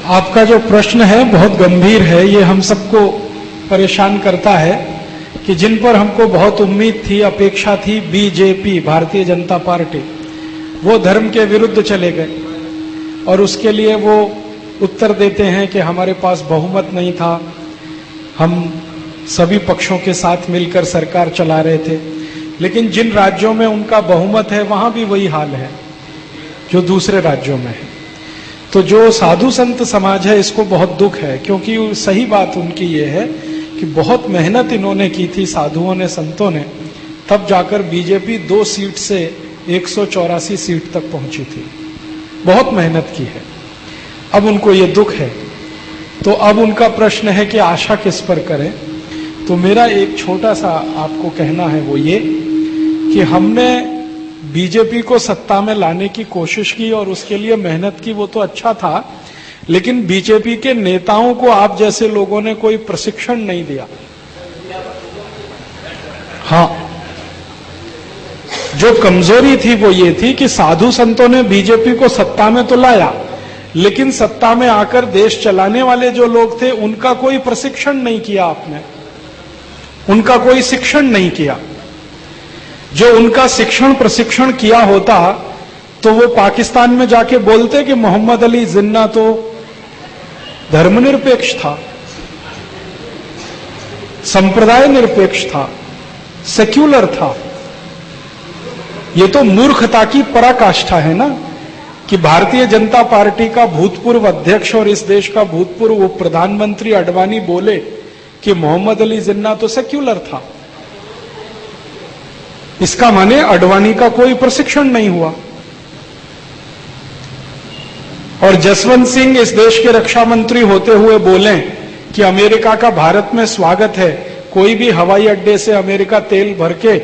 आपका जो प्रश्न है बहुत गंभीर है। ये हम सबको परेशान करता है कि जिन पर हमको बहुत उम्मीद थी, अपेक्षा थी, बीजेपी भारतीय जनता पार्टी, वो धर्म के विरुद्ध चले गए और उसके लिए वो उत्तर देते हैं कि हमारे पास बहुमत नहीं था, हम सभी पक्षों के साथ मिलकर सरकार चला रहे थे। लेकिन जिन राज्यों में उनका बहुमत है वहां भी वही हाल है जो दूसरे राज्यों में है। तो जो साधु संत समाज है इसको बहुत दुख है, क्योंकि सही बात उनकी ये है कि बहुत मेहनत इन्होंने की थी, साधुओं ने, संतों ने, तब जाकर बीजेपी 2 सीट से 184 सीट तक पहुंची थी। बहुत मेहनत की है। अब उनको ये दुख है। तो अब उनका प्रश्न है कि आशा किस पर करें। तो मेरा एक छोटा सा आपको कहना है वो ये कि हमने बीजेपी को सत्ता में लाने की कोशिश की और उसके लिए मेहनत की, वो तो अच्छा था, लेकिन बीजेपी के नेताओं को आप जैसे लोगों ने कोई प्रशिक्षण नहीं दिया। हाँ, जो कमजोरी थी वो ये थी कि साधु संतों ने बीजेपी को सत्ता में तो लाया, लेकिन सत्ता में आकर देश चलाने वाले जो लोग थे उनका कोई प्रशिक्षण नहीं किया आपने, उनका कोई शिक्षण नहीं किया। जो उनका शिक्षण प्रशिक्षण किया होता तो वो पाकिस्तान में जाके बोलते कि मोहम्मद अली जिन्ना तो धर्मनिरपेक्ष था, संप्रदाय निरपेक्ष था, सेक्युलर था। ये तो मूर्खता की पराकाष्ठा है ना कि भारतीय जनता पार्टी का भूतपूर्व अध्यक्ष और इस देश का भूतपूर्व उप प्रधानमंत्री अडवाणी बोले कि मोहम्मद अली जिन्ना तो सेक्युलर था। इसका माने अडवाणी का कोई प्रशिक्षण नहीं हुआ। और जसवंत सिंह इस देश के रक्षा मंत्री होते हुए बोले कि अमेरिका का भारत में स्वागत है, कोई भी हवाई अड्डे से अमेरिका तेल भर के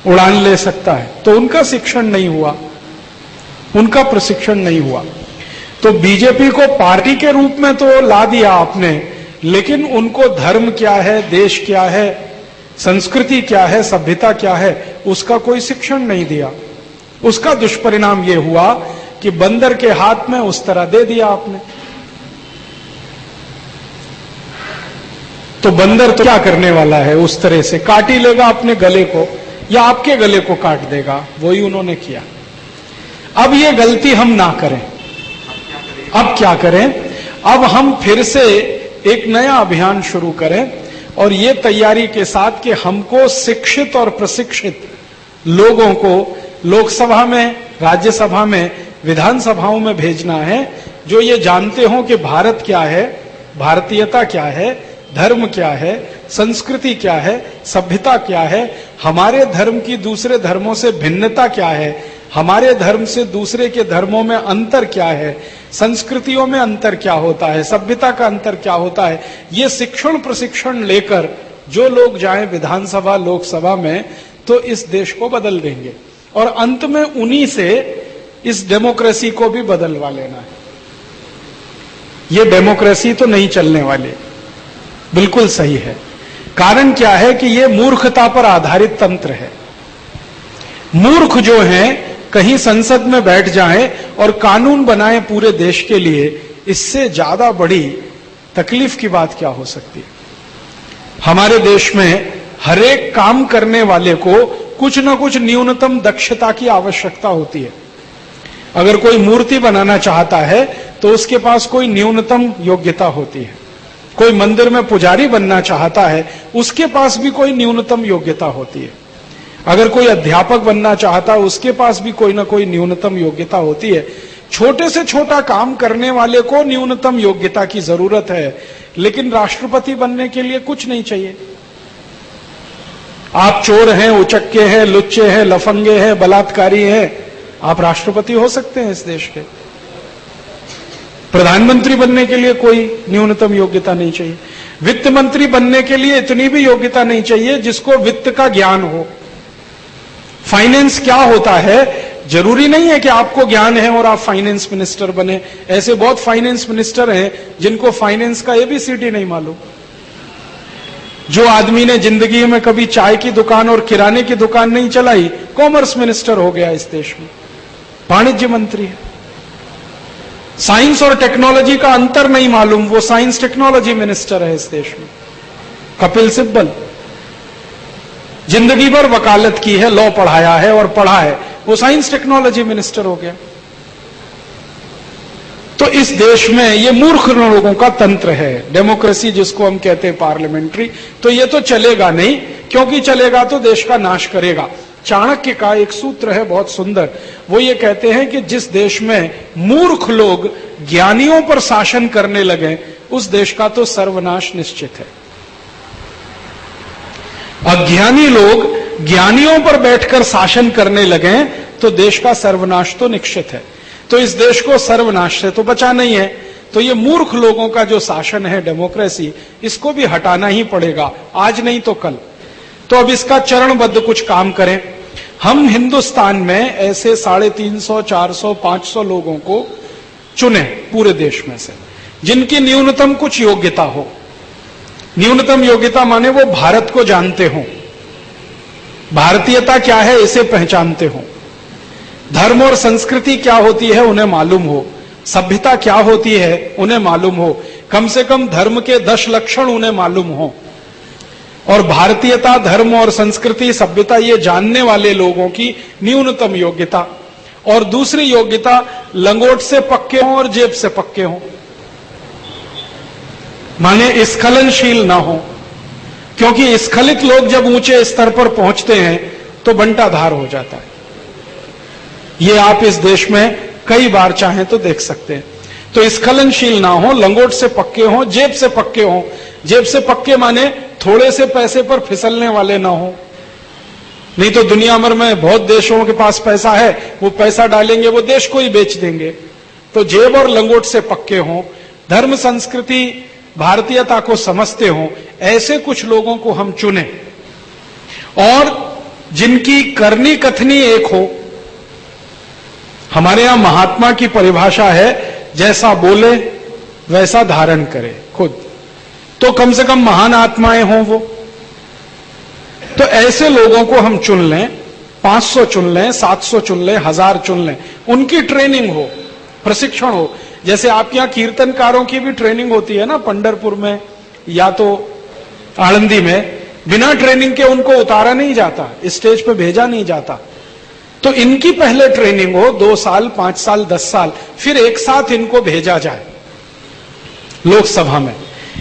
उड़ान ले सकता है, तो उनका शिक्षण नहीं हुआ, उनका प्रशिक्षण नहीं हुआ। तो बीजेपी को पार्टी के रूप में तो ला दिया आपने, लेकिन उनको धर्म क्या है, देश क्या है, संस्कृति क्या है, सभ्यता क्या है, उसका कोई शिक्षण नहीं दिया। उसका दुष्परिणाम यह हुआ कि बंदर के हाथ में उस तरह दे दिया आपने। तो बंदर तो क्या करने वाला है, उस तरह से काट ही लेगा अपने गले को या आपके गले को काट देगा। वही उन्होंने किया। अब ये गलती हम ना करें। अब क्या करें? अब हम फिर से एक नया अभियान शुरू करें और ये तैयारी के साथ कि हमको शिक्षित और प्रशिक्षित लोगों को लोकसभा में, राज्यसभा में, विधानसभाओं में भेजना है, जो ये जानते हो कि भारत क्या है, भारतीयता क्या है, धर्म क्या है, संस्कृति क्या है, सभ्यता क्या है, हमारे धर्म की दूसरे धर्मों से भिन्नता क्या है, हमारे धर्म से दूसरे के धर्मों में अंतर क्या है, संस्कृतियों में अंतर क्या होता है, सभ्यता का अंतर क्या होता है। ये शिक्षण प्रशिक्षण लेकर जो लोग जाएं विधानसभा, लोकसभा में, तो इस देश को बदल देंगे और अंत में उन्हीं से इस डेमोक्रेसी को भी बदलवा लेना है। ये डेमोक्रेसी तो नहीं चलने वाली। बिल्कुल सही है। कारण क्या है कि ये मूर्खता पर आधारित तंत्र है। मूर्ख जो हैं कहीं संसद में बैठ जाएं और कानून बनाएं पूरे देश के लिए, इससे ज्यादा बड़ी तकलीफ की बात क्या हो सकती है। हमारे देश में हर एक काम करने वाले को कुछ न कुछ न्यूनतम दक्षता की आवश्यकता होती है। अगर कोई मूर्ति बनाना चाहता है तो उसके पास कोई न्यूनतम योग्यता होती है। कोई मंदिर में पुजारी बनना चाहता है, उसके पास भी कोई न्यूनतम योग्यता होती है। अगर कोई अध्यापक बनना चाहता है, उसके पास भी कोई ना कोई न्यूनतम योग्यता होती है। छोटे से छोटा काम करने वाले को न्यूनतम योग्यता की जरूरत है, लेकिन राष्ट्रपति बनने के लिए कुछ नहीं चाहिए। आप चोर हैं, उचक्के हैं, लुच्चे हैं, लफंगे हैं, बलात्कारी हैं, आप राष्ट्रपति हो सकते हैं इस देश के। प्रधानमंत्री बनने के लिए कोई न्यूनतम योग्यता नहीं चाहिए। वित्त मंत्री बनने के लिए इतनी भी योग्यता नहीं चाहिए जिसको वित्त का ज्ञान हो। फाइनेंस क्या होता है, जरूरी नहीं है कि आपको ज्ञान है और आप फाइनेंस मिनिस्टर बने। ऐसे बहुत फाइनेंस मिनिस्टर हैं जिनको फाइनेंस का एबीसीडी नहीं मालूम। जो आदमी ने जिंदगी में कभी चाय की दुकान और किराने की दुकान नहीं चलाई, कॉमर्स मिनिस्टर हो गया इस देश में, वाणिज्य मंत्री है। साइंस और टेक्नोलॉजी का अंतर नहीं मालूम, वो साइंस टेक्नोलॉजी मिनिस्टर है इस देश में। कपिल सिब्बल जिंदगी भर वकालत की है, लॉ पढ़ाया है और पढ़ा है, वो साइंस टेक्नोलॉजी मिनिस्टर हो गया। तो इस देश में ये मूर्ख लोगों का तंत्र है, डेमोक्रेसी जिसको हम कहते हैं, पार्लियामेंट्री। तो ये तो चलेगा नहीं, क्योंकि चलेगा तो देश का नाश करेगा। चाणक्य का एक सूत्र है बहुत सुंदर, वो ये कहते हैं कि जिस देश में मूर्ख लोग ज्ञानियों पर शासन करने लगे, उस देश का तो सर्वनाश निश्चित है। अज्ञानी लोग ज्ञानियों पर बैठकर शासन करने लगे तो देश का सर्वनाश तो निश्चित है। तो इस देश को सर्वनाश से तो बचाना ही है। तो ये मूर्ख लोगों का जो शासन है, डेमोक्रेसी, इसको भी हटाना ही पड़ेगा, आज नहीं तो कल। तो अब इसका चरणबद्ध कुछ काम करें। हम हिंदुस्तान में ऐसे 350, 400, 500 लोगों को चुने पूरे देश में से, जिनकी न्यूनतम कुछ योग्यता हो। न्यूनतम योग्यता माने वो भारत को जानते हो, भारतीयता क्या है इसे पहचानते हो, धर्म और संस्कृति क्या होती है उन्हें मालूम हो, सभ्यता क्या होती है उन्हें मालूम हो, कम से कम धर्म के 10 लक्षण उन्हें मालूम हो। और भारतीयता, धर्म और संस्कृति, सभ्यता ये जानने वाले लोगों की न्यूनतम योग्यता। और दूसरी योग्यता, लंगोट से पक्के हों और जेब से पक्के हों, माने स्खलनशील ना हो। क्योंकि स्खलित लोग जब ऊंचे स्तर पर पहुंचते हैं तो बंटाधार हो जाता है। ये आप इस देश में कई बार चाहें तो देख सकते हैं। तो स्खलनशील ना हो, लंगोट से पक्के हों, जेब से पक्के हों। जेब से पक्के माने थोड़े से पैसे पर फिसलने वाले ना हो। नहीं तो दुनिया भर में बहुत देशों के पास पैसा है, वो पैसा डालेंगे, वो देश को ही बेच देंगे। तो जेब और लंगोट से पक्के हों, धर्म संस्कृति भारतीयता को समझते हों, ऐसे कुछ लोगों को हम चुने और जिनकी करनी कथनी एक हो। हमारे यहां महात्मा की परिभाषा है, जैसा बोले वैसा धारण करे खुद। तो कम से कम महान आत्माएं हों वो। तो ऐसे लोगों को हम चुन लें, 500 चुन लें, 700 चुन लें, 1000 चुन लें, उनकी ट्रेनिंग हो, प्रशिक्षण हो। जैसे आपके यहां कीर्तनकारों की भी ट्रेनिंग होती है ना, पंढरपुर में या तो आळंदी में, बिना ट्रेनिंग के उनको उतारा नहीं जाता, स्टेज पे भेजा नहीं जाता। तो इनकी पहले ट्रेनिंग हो, 2 साल, 5 साल, 10 साल, फिर एक साथ इनको भेजा जाए लोकसभा में,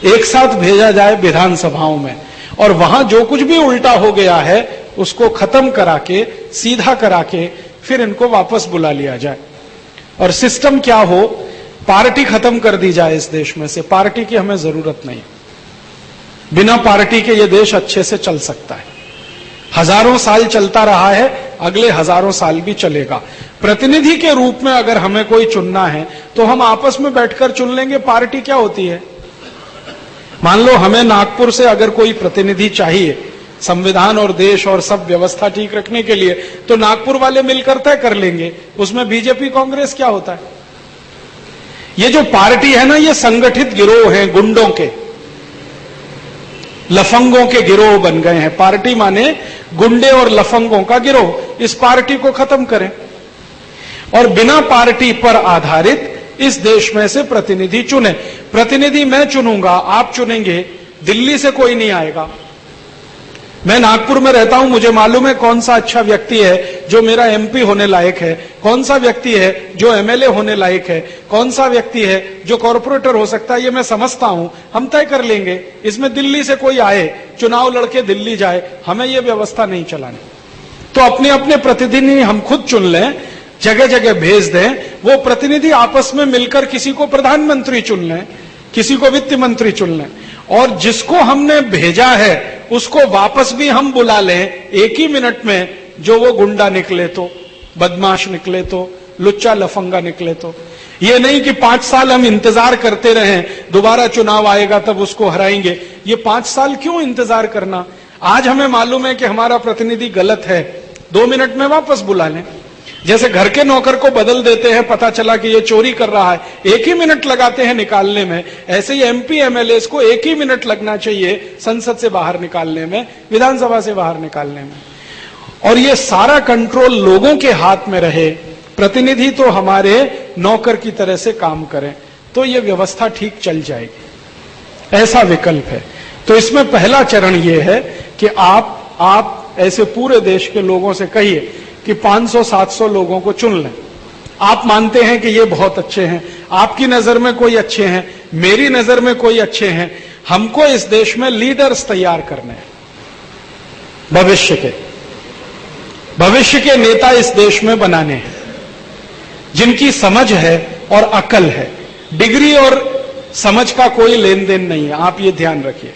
एक साथ भेजा जाए विधानसभाओं में, और वहां जो कुछ भी उल्टा हो गया है उसको खत्म करा के, सीधा करा के, फिर इनको वापस बुला लिया जाए। और सिस्टम क्या हो, पार्टी खत्म कर दी जाए इस देश में से। पार्टी की हमें जरूरत नहीं, बिना पार्टी के ये देश अच्छे से चल सकता है। हजारों साल चलता रहा है, अगले हजारों साल भी चलेगा। प्रतिनिधि के रूप में अगर हमें कोई चुनना है तो हम आपस में बैठकर चुन लेंगे। पार्टी क्या होती है? मान लो हमें नागपुर से अगर कोई प्रतिनिधि चाहिए संविधान और देश और सब व्यवस्था ठीक रखने के लिए, तो नागपुर वाले मिलकर तय कर लेंगे। उसमें बीजेपी कांग्रेस क्या होता है? ये जो पार्टी है ना, ये संगठित गिरोह हैं, गुंडों के, लफंगों के गिरोह बन गए हैं। पार्टी माने गुंडे और लफंगों का गिरोह। इस पार्टी को खत्म करें और बिना पार्टी पर आधारित इस देश में से प्रतिनिधि चुने। प्रतिनिधि मैं चुनूंगा, आप चुनेंगे, दिल्ली से कोई नहीं आएगा। मैं नागपुर में रहता हूं, मुझे मालूम है कौन सा अच्छा व्यक्ति है जो मेरा एमपी होने लायक है, कौन सा व्यक्ति है जो एमएलए होने लायक है, कौन सा व्यक्ति है जो कॉर्पोरेटर हो सकता है, ये मैं समझता हूं। हम तय कर लेंगे। इसमें दिल्ली से कोई आए, चुनाव लड़के दिल्ली जाए, हमें ये व्यवस्था नहीं चलानी। तो अपने अपने प्रतिनिधि हम खुद चुन लें, जगह जगह भेज दें। वो प्रतिनिधि आपस में मिलकर किसी को प्रधानमंत्री चुन लें, किसी को वित्त मंत्री चुन लें, और जिसको हमने भेजा है उसको वापस भी हम बुला लें एक ही मिनट में। जो वो गुंडा निकले तो, बदमाश निकले तो, लुच्चा लफंगा निकले तो। ये नहीं कि 5 साल हम इंतजार करते रहें, दोबारा चुनाव आएगा तब उसको हराएंगे। ये 5 साल क्यों इंतजार करना? आज हमें मालूम है कि हमारा प्रतिनिधि गलत है, 2 मिनट में वापस बुला लें। जैसे घर के नौकर को बदल देते हैं, पता चला कि ये चोरी कर रहा है, 1 ही मिनट लगाते हैं निकालने में, ऐसे ही एमपी एमएलए को 1 ही मिनट लगना चाहिए संसद से बाहर निकालने में, विधानसभा से बाहर निकालने में। और ये सारा कंट्रोल लोगों के हाथ में रहे, प्रतिनिधि तो हमारे नौकर की तरह से काम करें, तो ये व्यवस्था ठीक चल जाएगी। ऐसा विकल्प है। तो इसमें पहला चरण ये है कि आप ऐसे पूरे देश के लोगों से कहिए कि 500-700 लोगों को चुन लें। आप मानते हैं कि ये बहुत अच्छे हैं, आपकी नजर में कोई अच्छे हैं, मेरी नजर में कोई अच्छे हैं, हमको इस देश में लीडर्स तैयार करने हैं, भविष्य के नेता इस देश में बनाने हैं, जिनकी समझ है और अकल है। डिग्री और समझ का कोई लेन देन नहीं है, आप ये ध्यान रखिए।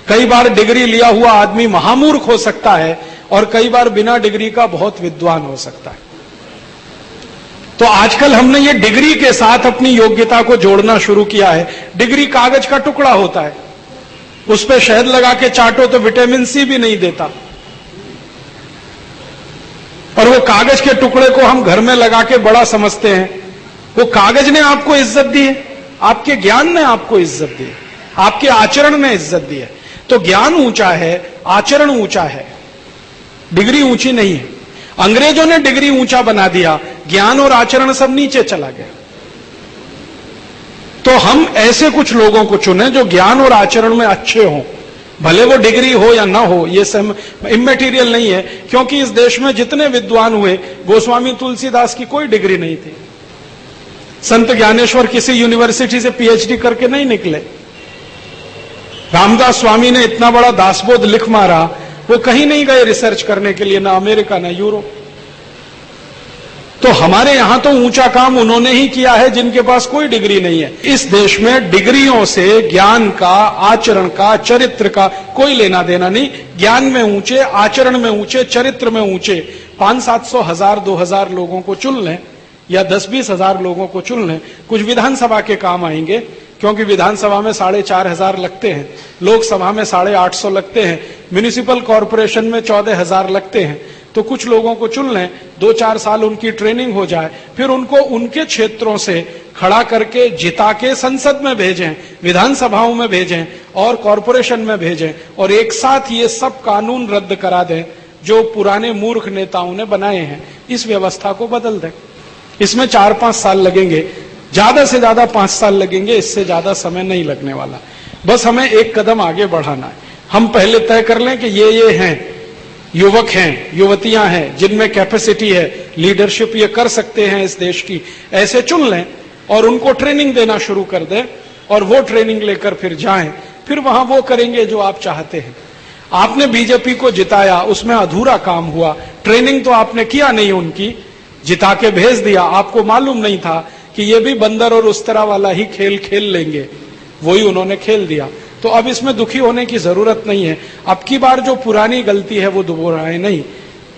कई बार डिग्री लिया हुआ आदमी महामूर्ख हो सकता है और कई बार बिना डिग्री का बहुत विद्वान हो सकता है। तो आजकल हमने ये डिग्री के साथ अपनी योग्यता को जोड़ना शुरू किया है। डिग्री कागज का टुकड़ा होता है, उस पर शहद लगा के चाटो तो विटामिन सी भी नहीं देता, और वो कागज के टुकड़े को हम घर में लगा के बड़ा समझते हैं। वो कागज ने आपको इज्जत दी है, आपके ज्ञान ने आपको इज्जत दी है, आपके आचरण ने इज्जत दी है। तो ज्ञान ऊंचा है, आचरण ऊंचा है, डिग्री ऊंची नहीं है। अंग्रेजों ने डिग्री ऊंचा बना दिया, ज्ञान और आचरण सब नीचे चला गया। तो हम ऐसे कुछ लोगों को चुने जो ज्ञान और आचरण में अच्छे हों, भले वो डिग्री हो या ना हो, ये सब इम्मेटीरियल नहीं है। क्योंकि इस देश में जितने विद्वान हुए, गोस्वामी तुलसीदास की कोई डिग्री नहीं थी, संत ज्ञानेश्वर किसी यूनिवर्सिटी से पीएचडी करके नहीं निकले, रामदास स्वामी ने इतना बड़ा दासबोध लिख मारा, वो कहीं नहीं गए रिसर्च करने के लिए, ना अमेरिका ना यूरोप। तो हमारे यहां तो ऊंचा काम उन्होंने ही किया है जिनके पास कोई डिग्री नहीं है। इस देश में डिग्रियों से ज्ञान का, आचरण का, चरित्र का कोई लेना देना नहीं। ज्ञान में ऊंचे, आचरण में ऊंचे, चरित्र में ऊंचे 500-700, 1000-2000 लोगों को चुन लें या 10-20 हजार लोगों को चुन लें। कुछ विधानसभा के काम आएंगे, क्योंकि विधानसभा में 4500 लगते हैं, लोकसभा में 850 लगते हैं, म्युनिसिपल कॉरपोरेशन में 14,000 लगते हैं। तो कुछ लोगों को चुन लें, 2-4 साल उनकी ट्रेनिंग हो जाए, फिर उनको उनके क्षेत्रों से खड़ा करके जिता के संसद में भेजें, विधानसभाओं में भेजें और कॉरपोरेशन में भेजें, और एक साथ ये सब कानून रद्द करा दें जो पुराने मूर्ख नेताओं ने बनाए हैं। इस व्यवस्था को बदल दें। इसमें 4-5 साल लगेंगे, ज्यादा से ज्यादा 5 साल लगेंगे, इससे ज्यादा समय नहीं लगने वाला। बस हमें एक कदम आगे बढ़ाना है। हम पहले तय कर लें कि ये हैं, युवक हैं, युवतियां हैं जिनमें कैपेसिटी है, लीडरशिप ये कर सकते हैं इस देश की, ऐसे चुन लें और उनको ट्रेनिंग देना शुरू कर दें, और वो ट्रेनिंग लेकर फिर जाएं, फिर वहां वो करेंगे जो आप चाहते हैं। आपने बीजेपी को जिताया, उसमें अधूरा काम हुआ, ट्रेनिंग तो आपने किया नहीं, उनकी जिता के भेज दिया। आपको मालूम नहीं था कि ये भी बंदर और उस तरह वाला ही खेल खेल लेंगे, वही उन्होंने खेल दिया। तो अब इसमें दुखी होने की जरूरत नहीं है। अब की बार जो पुरानी गलती है वो दोहराए नहीं।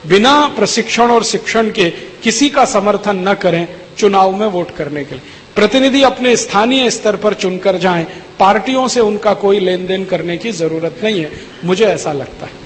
बिना प्रशिक्षण और शिक्षण के किसी का समर्थन न करें चुनाव में वोट करने के लिए। प्रतिनिधि अपने स्थानीय स्तर पर चुनकर जाएं, पार्टियों से उनका कोई लेन देन करने की जरूरत नहीं है, मुझे ऐसा लगता है।